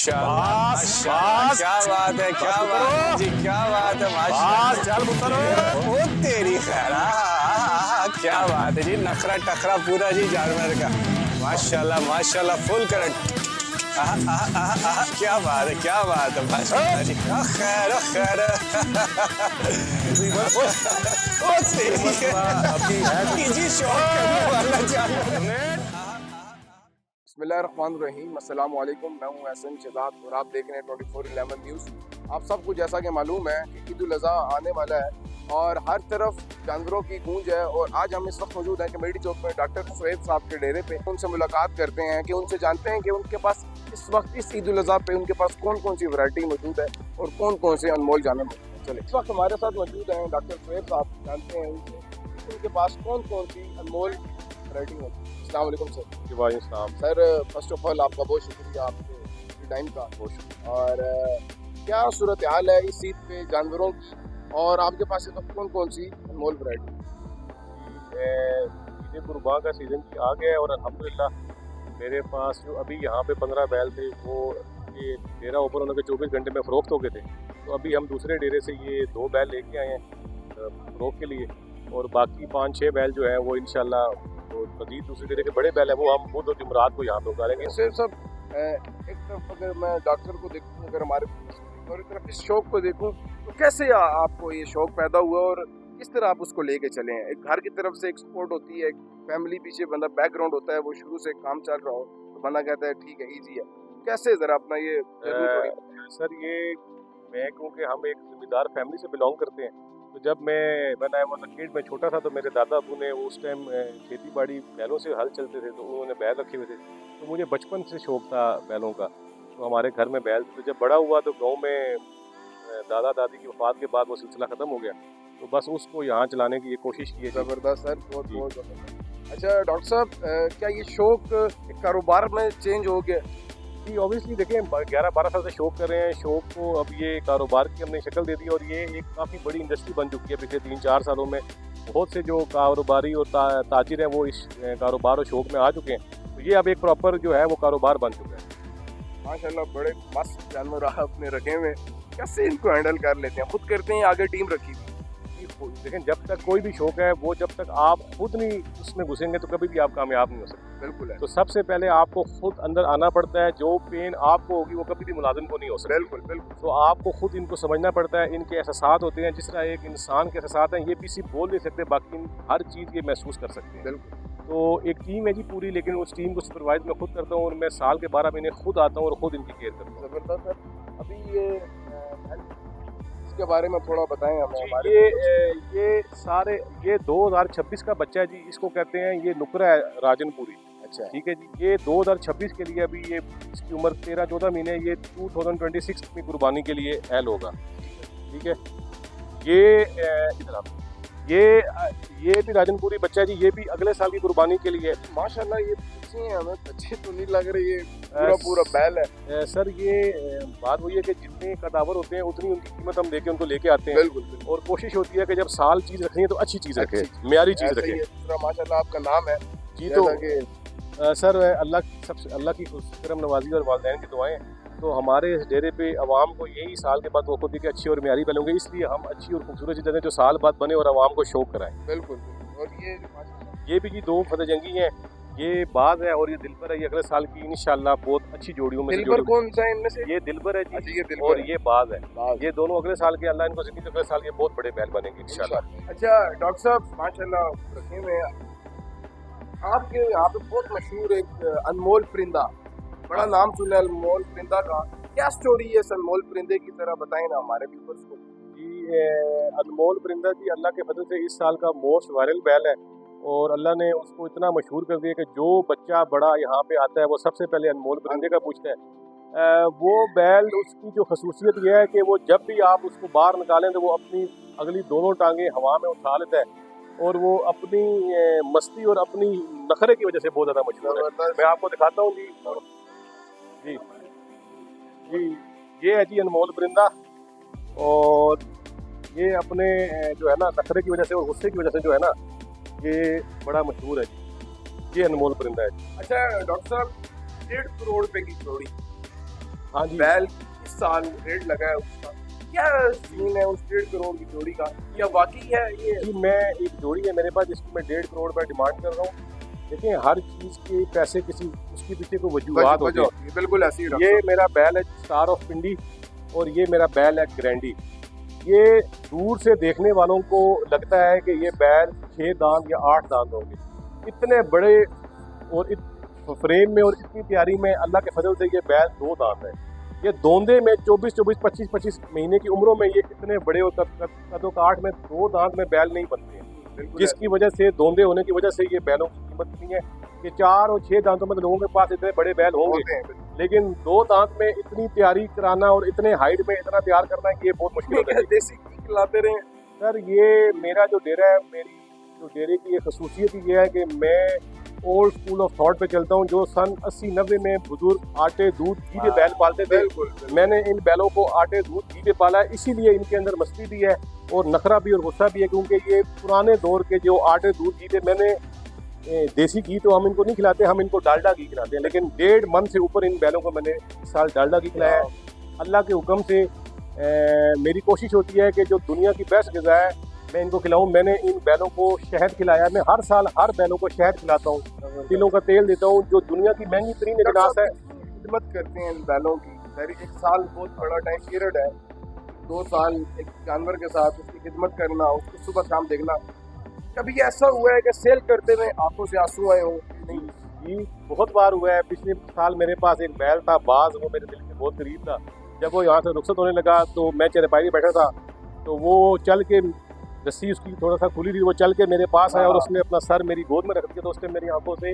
माशाल्लाह माशाल्लाह, क्या बात है, क्या बात है जी, क्या बात है, माशाल्लाह। चल पुत्र, ओ तेरी खैर, क्या बात है जी, नखरा टखरा पूरा जी जानवर का, माशाल्लाह माशाल्लाह, फुल करंट। क्या बात है, क्या बात है, माशाल्लाह जी। खैर खैर, ओ तेरी खैर जी, शौक करने वाला जानवर। बिस्मिल्लाहिर्रहमानिर्रहीम, अस्सलाम वालेकुम। मैं हूं एहसन शहजाद और आप देख रहे हैं 24/11 न्यूज़। आप सबको जैसा कि मालूम है कि ईद उल अज़हा आने वाला है और हर तरफ जानवरों की गूंज है। और आज हम इस वक्त मौजूद हैं कमेटी चौक में डॉक्टर सुहेब साहब के डेरे पे। उनसे मुलाकात करते हैं कि उनसे जानते हैं कि उनके पास इस वक्त इस ईद उल अज़हा पे उनके पास कौन कौन सी वैरायटी मौजूद है और कौन कौन से अनमोल जानवर मौजूद हैं। चले, इस वक्त हमारे साथ मौजूद हैं डॉक्टर सुहेब साहब। जानते हैं उनके पास कौन कौन सी अनमोल वैरायटी मौजूद है। अस्सलाम वालेकुम सर। वालेकुम सर, फर्स्ट ऑफ ऑल आपका बहुत शुक्रिया, आपके टाइम का बहुत शुक्रिया। और क्या सूरत हाल है इस ईद पे जानवरों की, और आपके पास तो कौन कौन सी अनमोल वैरायटी? ईद कुर्बान का सीज़न आ गया है और अल्हम्दुलिल्लाह मेरे पास जो अभी यहाँ पे 15 बैल थे वो ये डेरा ओपन होने के 24 घंटे में फ़रोख्त हो गए थे। तो अभी हम दूसरे डेरे से ये 2 बैल लेके आए हैं फ़रोख्त के लिए, और बाकी 5-6 बैल जो है वो इंशाल्लाह तो मज़ीद दूसरे डेरे के बड़े बैल हैं वो हम बुध और जुमरात को यहाँ पे उतारेंगे। सर सब एक तरफ अगर मैं डॉक्टर को देखूँ, अगर हमारे और एक तरफ इस शौक को देखूँ, तो कैसे आपको ये शौक पैदा हुआ और किस तरह आप उसको लेके चले हैं? एक घर की तरफ से एक सपोर्ट होती है, एक फैमिली पीछे बंदा बैकग्राउंड होता है, वो शुरू से काम चल रहा हो तो बंदा कहता है ठीक है ईजी है। कैसे जरा अपना ये सर, ये मैं क्योंकि हम एक जिम्मेदार फैमिली से बिलोंग करते हैं, तो जब मैं वो किड में छोटा था तो मेरे दादा अबू ने उस टाइम खेती बाड़ी बैलों से हल चलते थे, तो उन्होंने बैल रखे हुए थे। तो मुझे बचपन से शौक था बैलों का, तो हमारे घर में बैल। तो जब बड़ा हुआ तो गांव में दादा दादी की वफात के बाद वो सिलसिला ख़त्म हो गया, तो बस उसको यहाँ चलाने की ये कोशिश की है। ज़बरदस्त सर, बहुत बहुत ज़बरदस्त। अच्छा डॉक्टर साहब, क्या ये शौक एक कारोबार में चेंज हो गया? जी ऑब्वियसली देखें, 11-12 साल से शौक कर रहे हैं, शौक को अब ये कारोबार की हमने शक्ल दे दी और ये एक काफ़ी बड़ी इंडस्ट्री बन चुकी है। पिछले 3-4 सालों में बहुत से जो कारोबारी और ताजिर हैं वो इस कारोबार और शौक में आ चुके हैं, तो ये अब एक प्रॉपर जो है वो कारोबार बन चुका है। माशाल्लाह, बड़े मस्त जानवर आपने रखे हुए। कैसे इनको हैंडल कर लेते हैं? खुद करते हैं, आगे टीम रखी हुई? लेकिन जब तक कोई भी शौक है वो जब तक आप खुद नहीं उसमें घुसेंगे तो कभी भी आप कामयाब नहीं हो सकते। बिल्कुल है। तो सबसे पहले आपको खुद अंदर आना पड़ता है। जो पेन आपको होगी वो कभी भी मुलाजिम को नहीं हो सकती। बिल्कुल बिल्कुल। तो आपको खुद इनको समझना पड़ता है, इनके एहसास होते हैं जिस तरह एक इंसान के एहसास हैं, ये किसी बोल नहीं सकते, बाकी हर चीज़ ये महसूस कर सकते हैं। बिल्कुल। तो एक टीम है जी पूरी, लेकिन उस टीम को सुपरवाइज मैं खुद करता हूँ और मैं साल के 12 महीने खुद आता हूँ और खुद इनकी केयर करता हूँ। ज़बरदस्त सर। अभी ये इसके बारे में थोड़ा बताएं हमें। ये सारे ये 2026 का बच्चा है जी, इसको कहते हैं, ये नुकरा है राजनपुरी। अच्छा, ठीक है जी। ये 2026 के लिए अभी ये इसकी उम्र 13-14 महीने, ये 2026 में कुर्बानी के लिए एल होगा। ठीक है, ये इधर आप ये भी राजनपुरी बच्चा है जी, ये भी अगले साल की कुर्बानी के लिए। माशाल्लाह, ये बच्चे हैं, हमें बच्चे तो नहीं लग रहे, ये पूरा पूरा बैल है। सर ये बात वही है कि जितने कदावर होते हैं उतनी उनकी कीमत हम देके उनको लेके आते हैं। बिल्कुल। और कोशिश होती है कि जब साल चीज़ रखनी है तो अच्छी चीज़ रखें, म्यारी चीज़ रखें। दूसरा माशाल्लाह आपका नाम है जी। तो सर अल्लाह की करम नवाजी और वालिदैन की दुआएं। तो हमारे इस डेरे पे अवाम को यही साल के बाद वो खुद की अच्छी और म्यारी बनेंगे, इसलिए हम अच्छी और खूबसूरत चीज़ें जो साल बाद बने और अवाम को शौक कराएं। बिल्कुल। और ये भी जी 2 फतेह जंगी हैं, ये बाज है और ये दिलबर है। ये अगले साल की इंशाल्लाह बहुत अच्छी जोड़ियों में दिलबर कौन सा है इनमें से? ये दिलबर है जी। अच्छा, ये दिलबर और ये बाज है। बाज। ये दोनों अगले साल के, अल्लाह इनको जिंदगी अगले साल के बहुत बड़े बैल बनेंगे इंशाल्लाह। अच्छा डॉक्टर साहब, माशाल्लाह रखे हुए आपके यहाँ पे बहुत मशहूर एक अनमोल परिंदा, बड़ा नाम सुना है अनमोल परिंदा का। क्या स्टोरी है इस अनमोल परिंदे की, तरह बताएं ना हमारे व्यूअर्स को। जी अनमोल परिंदा जी अल्लाह के फजल से इस साल का मोस्ट वायरल बैल है, और अल्लाह ने उसको इतना मशहूर कर दिया कि जो बच्चा बड़ा यहाँ पे आता है वो सबसे पहले अनमोल परिंदे का पूछता है। वो बैल, उसकी जो खसूसियत यह है कि वो जब भी आप उसको बाहर निकालें तो वो अपनी अगली दोनों टांगें हवा में उठा लेता है, और वो अपनी मस्ती और अपनी नखरे की वजह से बहुत ज़्यादा मशहूर है। मैं आपको दिखाता हूँ जी। जी जी ये है जी अनमोल परिंदा, और ये अपने जो है ना नखरे की वजह से और गुस्से की वजह से जो है ना ये बड़ा मशहूर है जी। ये अनमोल परिंदा है जी। अच्छा डॉक्टर साहब, 1.5 करोड़ रुपए की जोड़ी, हाँ जी। बैल इस साल रेट लगा है उसका, क्या सीन है उस 1.5 करोड़ की जोड़ी का, या वाकई है ये? जी मैं एक जोड़ी है मेरे पास जिसको मैं 1.5 करोड़ रुपए डिमांड कर रहा हूँ। देखिए हर चीज़ के पैसे किसी उसके पीछे कोई वजूहत होती है। बिल्कुल ऐसी ही ये रखो। मेरा बैल है स्टार ऑफ पिंडी और ये मेरा बैल है ग्रैंडी। ये दूर से देखने वालों को लगता है कि ये बैल 6 दांत या 8 दांत होंगे, इतने बड़े और फ्रेम में और इतनी तैयारी में अल्लाह के फजल से ये बैल 2 दांत है। ये दोंदे में 24-24, 25-25 महीने की उम्रों में ये इतने बड़े और कदों काठ में 2 दांत में बैल नहीं बनते हैं, जिसकी वजह से दोंदे होने की वजह से ये बैलों की कीमत इतनी है कि 4 और 6 दांतों में लोगों के पास इतने बड़े बैल होंगे, लेकिन 2 दांत में इतनी तैयारी कराना और इतने हाइट में इतना तैयार करना है कि ये बहुत मुश्किल होता है। देसी घी खिलाते रहे सर ये मेरा जो डेरा है, मेरी जो डेरे की ये खसूसियत ये है कि मैं ओल्ड स्कूल ऑफ थॉट पे चलता हूँ। जो सन 80-90 में बुजुर्ग आटे दूध घी पे बैल पालते थे, मैंने इन बैलों को आटे दूध घी पे पाला है, इसीलिए इनके अंदर मस्ती भी है और नखरा भी और गुस्सा भी है, क्योंकि ये पुराने दौर के जो आटे दूध घी थे, मैंने देसी घी तो हम इनको नहीं खिलाते, हम इनको डालडा घी खिलाते हैं, लेकिन 1.5 मन से ऊपर इन बैलों को मैंने इस साल डालडा घी खिलाया है। अल्लाह के हुक्म से मेरी कोशिश होती है कि जो दुनिया की बेस्ट ग़िज़ा है मैं इनको खिलाऊं। मैंने इन बैलों को शहद खिलाया, मैं हर साल हर बैलों को शहद खिलाता हूँ, तिलों का तेल देता हूँ, जो दुनिया की महंगी तरीन अजनास है। खिदमत करते हैं इन बैलों की, एक साल बहुत बड़ा टाइम पीरियड है, 2 साल एक जानवर के साथ उसकी खिदमत करना, उसको सुबह शाम देखना। कभी ऐसा हुआ है कि सेल करते हुए आंखों से आंसू आए हो? नहीं जी, बहुत बार हुआ है। पिछले साल मेरे पास एक बैल था बाज, वो मेरे दिल के बहुत करीब था। जब वो यहाँ से रुखसत होने लगा तो मैं चरपाई में बैठा था, तो वो चल के रस्सी उसकी थोड़ा सा खुली थी, वो चल के मेरे पास आया और उसने अपना सर मेरी गोद में रख दिया, तो उसने मेरी आंखों से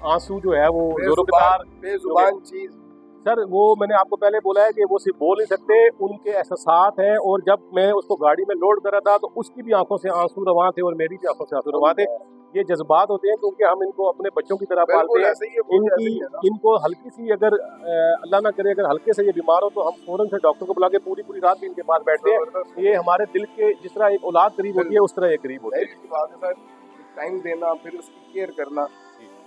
आंसू जो है वो जोरों बेजुबान चीज। सर वो मैंने आपको पहले बोला है कि वो सिर्फ बोल नहीं सकते, उनके एहसास हैं। और जब मैं उसको गाड़ी में लोड कर रहा था तो उसकी भी आंखों से आंसू रवां थे और मेरी भी आंखों से आंसू रवां थे। ये जज्बात होते हैं, क्योंकि हम इनको अपने बच्चों की तरह पालते हैं। इनको हल्की सी अगर अल्लाह ना करे अगर हल्के से ये बीमार हो तो हम फौरन से डॉक्टर को बुला के पूरी पूरी रात भी इनके पास बैठते हैं। ये हमारे दिल के जिस तरह एक औलाद करीब होती है उस तरह ये करीब होती है। टाइम देना, फिर उसकी केयर करना,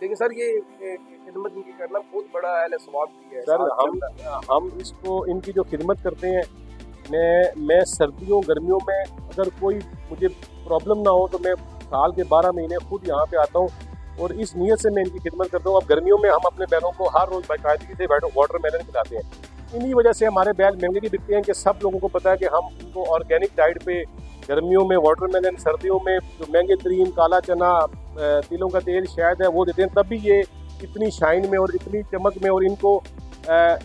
लेकिन सर ये खिदमत इनकी करना बहुत बड़ा अहल सवाब भी है। सर हम इसको इनकी जो खिदमत करते हैं, मैं सर्दियों गर्मियों में अगर कोई मुझे प्रॉब्लम ना हो तो मैं साल के 12 महीने खुद यहाँ पे आता हूँ और इस नीयत से मैं इनकी खिदमत करता हूँ। अब गर्मियों में हम अपने बैलों को हर रोज़ बाकायदगी से वाटरमेलन खिलाते हैं। इन्हीं वजह से हमारे बैल महंगे भी बिकते हैं कि सब लोगों को पता है कि हम इनको ऑर्गेनिक डाइट पे गर्मियों में वाटरमेलन, सर्दियों में जो महंगे तरीन काला चना, तिलों का तेल शायद है वो देते हैं, तब भी ये इतनी शाइन में और इतनी चमक में। और इनको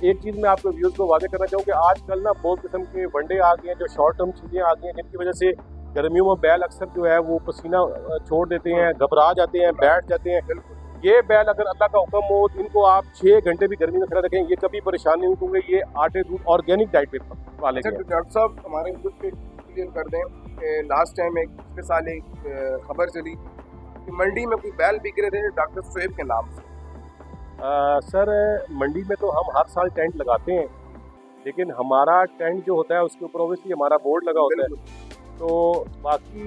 एक चीज़ मैं आपको व्यूज़ को वादे करना चाहूँ कि आजकल ना बहुत किस्म के वनडे आ गए हैं, जो शॉर्ट टर्म चीज़ें आ गई हैं, जिनकी वजह से गर्मियों में बैल अक्सर जो है वो पसीना छोड़ देते हैं, घबरा जाते हैं, बैठ जाते हैं। ये बैल अगर अल्लाह का हुक्म हो तो इनको आप 6 घंटे भी गर्मी में खड़ा रखें, ये कभी परेशान नहीं होंगे। ये आटे दूध ऑर्गेनिक डाइट पे पाले गए। डॉक्टर साहब हमारे ग्रुप पे क्लियर कर दें कि लास्ट टाइम पिछले साल एक खबर चली कि मंडी में कोई बैल बिक रहे थे डॉक्टर शोएब के नाम से। सर मंडी में तो हम हर साल टेंट लगाते हैं, लेकिन हमारा टेंट जो होता है उसके ऊपर ऑब्वियसली हमारा बोर्ड लगा होता है। तो बाकी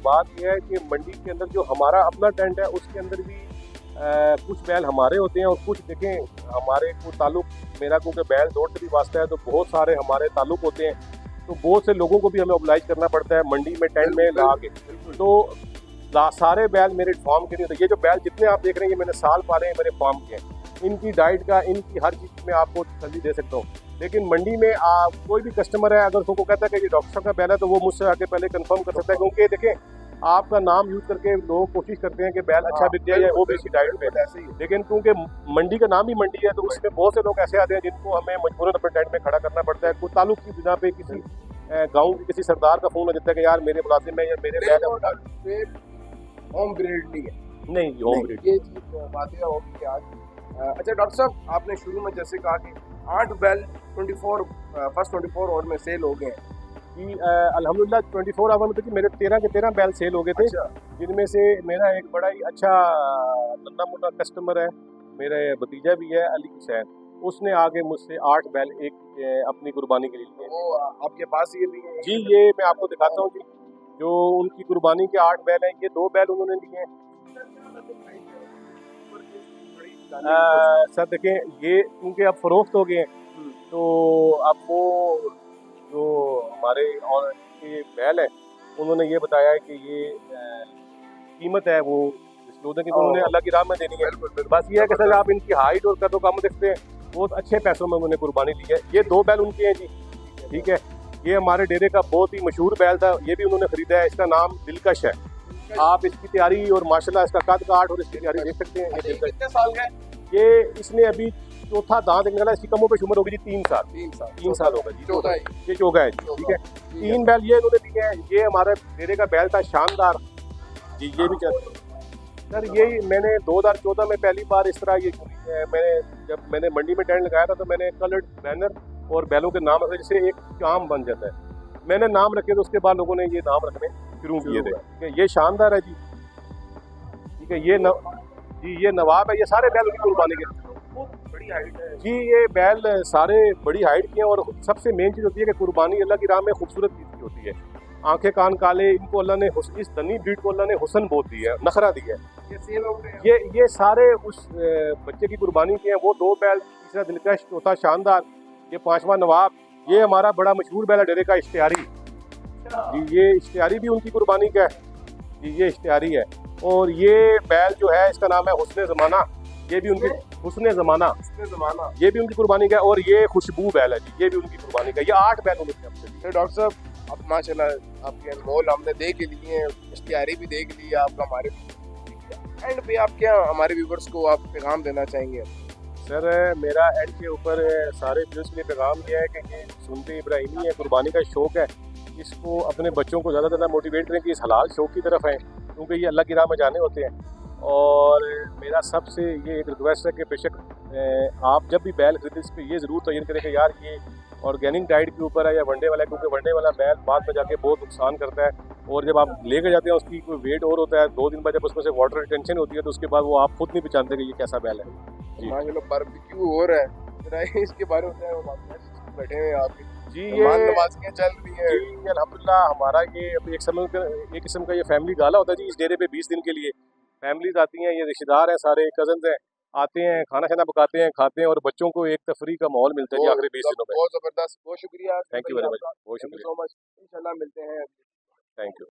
बात यह है कि मंडी के अंदर जो हमारा अपना टेंट है उसके अंदर भी कुछ बैल हमारे होते हैं और कुछ देखें हमारे को ताल्लुक, मेरा क्योंकि बैल दौड़ से भी वास्ता है तो बहुत सारे हमारे ताल्लुक होते हैं, तो बहुत से लोगों को भी हमें ऑब्लाइज करना पड़ता है मंडी में टेंट में ला के। तो सारे बैल मेरे फार्म के नहीं होते। ये जो बैल जितने आप देख रहे हैं ये मैंने साल पाले हैं, मेरे फार्म के हैं। इनकी डाइट का, इनकी हर चीज़ में आपको तसल्ली दे सकता हूँ। लेकिन मंडी में कोई भी कस्टमर है अगर उसको कहता है कि ये डॉक्टर साहब का बैल है तो वो मुझसे आके पहले कंफर्म कर सकता है, क्योंकि देखें आपका नाम यूज करके लोग कोशिश करते हैं कि बैल अच्छा बिक जाए वो भी इसी डाइट पे ऐसे ही। लेकिन क्योंकि मंडी का नाम ही मंडी है तो उसमें बहुत से लोग ऐसे आते हैं जिनको हमें मजबूरन अपने टेंट में खड़ा करना पड़ता है। कोई ताल्लुक की बिना पे किसी गाँव के किसी सरदार का फोन आ जाता है कि यार मेरे मुलाजिम में या मेरे बैल होम ब्रीड नहीं है। नहीं होम ब्रीड, ये चीज़ बातें होगी आज। अच्छा डॉक्टर साहब आपने शुरू में जैसे कहा कि 8 बैल 24 आवर में सेल हो गए कि अल्हम्दुलिल्लाह 24 आवर में तो कि मेरे 13 के 13 बैल सेल हो गए थे। जिनमें से मेरा एक बड़ा ही अच्छा नन्ना मुन्ना कस्टमर है, मेरा भतीजा भी है अली हुसैन, उसने आगे मुझसे 8 बैल एक अपनी कुर्बानी के लिए लिए। वो आपके पास ये भी है? जी ये मैं आपको दिखाता हूँ जी, जो उनकी कुर्बानी के 8 बैल हैं, ये 2 बैल उन्होंने लिए हैं। सर देखें ये क्योंकि अब फरोख्त हो गए हैं तो अब वो जो हमारे और के बैल हैं उन्होंने ये बताया है कि ये कीमत है वो डिस्क्लोजर की उन्होंने अल्लाह की राह में देनी है। बिल्कुल बिल्कुल। बस ये है कि सर आप इनकी हाइट और कदो कम देखते हैं, बहुत अच्छे पैसों में उन्होंने कुर्बानी ली है। ये 2 बैल उनके हैं जी, ठीक है। ये हमारे डेरे का बहुत ही मशहूर बैल था, ये भी उन्होंने खरीदा है। इसका नाम दिलकश है। आप इसकी तैयारी और माशाल्लाह इसका कद काठ और इसकी तैयारी देख सकते हैं। अच्छा, ये कितने साल का है? ये इसने अभी चौथा दांत निकला, इसकी कमों पे उम्र होगी जी 3 साल। 3 साल होगा जी, चौथा है। ये चौगा है जी, ठीक है। 3 बैल ये इन्होंने दिए हैं। ये हमारे डेरे का बैल था शानदार जी, ये भी चलता सर। यही मैंने 2014 में पहली बार इस तरह ये जब मैंने मंडी में टेंट लगाया था तो मैंने कलर्ड बैनर और बैलों के नाम रखे, जिससे एक चाम बन जाता है। मैंने नाम रखे तो उसके बाद लोगों ने ये नाम रखने शुरू किए थे। ठीक है, ये शानदार है जी, ठीक है। ये नवाब है। ये सारे बैल उनकी कुर्बानी के बड़ी हाइट है जी। ये बैल सारे बड़ी हाइट के हैं और सबसे मेन चीज़ होती है कि कुर्बानी अल्लाह की राह में खूबसूरत चीज़ की होती है। आंखें कान काले, इनको अल्लाह ने इस धनी ब्रीड को अल्लाह ने हुस्न बहुत दिया है, नखरा दिया है। ये सेल हो गए हैं। ये सारे उस बच्चे की कुर्बानी के हैं। वो 2 बैल, तीसरा दिलकश, चौथा शानदार, ये 5वां नवाब। ये हमारा बड़ा मशहूर बैल है डेरे का इश्तियारी जी। ये इश्तियारी भी उनकी कुर्बानी का है जी, ये इश्तियारी है। और ये बैल जो है इसका नाम है हुस्ने ज़माना, ये भी उनकी हुस्ने ज़माना, ये भी उनकी कुर्बानी का है। और ये खुशबू बैल है जी, ये भी उनकी कुर्बानी का है। ये 8 बैल उन्होंने हमसे लिए। तो डॉक्टर साहब, अब माशाल्लाह आपके अनमोल हमने देख लिए हैं, इश्तिहारी भी देख ली है आपका हमारे। एंड पे आप क्या हमारे व्यूवर्स को आप पैगाम देना चाहेंगे? सर मेरा एंड के ऊपर सारे व्यूअर्स के लिए पैगाम दिया है कि ये सुनते इब्राहिमी है, कुर्बानी का शौक़ है, इसको अपने बच्चों को ज़्यादा से ज़्यादा मोटिवेट करें कि इस हलाल शौक़ की तरफ आएँ, क्योंकि ये अल्लाह की राह में जाने होते हैं। और मेरा सबसे ये एक रिक्वेस्ट है कि बेशक आप जब भी बैल खरीदें इस पर ये ज़रूर तयन करें कि यार ये ऑर्गेनिक डाइट के ऊपर है या वनडे वाला है, क्योंकि वनडे वाला बैल बाद में जाके बहुत नुकसान करता है। और जब आप लेके जाते हैं उसकी कोई वेट और होता है, 2 दिन बाद जब उसमें से वाटर रिटेंशन होती है तो उसके बाद वो आप खुद नहीं पहचानते कि ये कैसा बैल है जी। माशाल्लाह बारबेक्यू हो रहा है, जरा इसके बारे में बैठे हुए हैं आप जी ये नमाज़ियाँ चल रही है जी अल्हम्दुलिल्लाह। हमारा ये अब एक किस्म का ये फैमिली गाला होता है जी। इस डेरे पे 20 दिन के लिए फैमिलीज आती हैं, ये रिश्तेदार हैं, सारे कजन्स हैं, आते हैं, खाना खाना पकाते हैं, खाते हैं और बच्चों को एक तफरी का माहौल मिलता है जी आखिरी 20 दिनों में। बहुत ज़बरदस्त, बहुत शुक्रिया। थैंक यू वेरी मच, बहुत शुक्रिया, सो मच। इंशाल्लाह मिलते हैं। Thank you.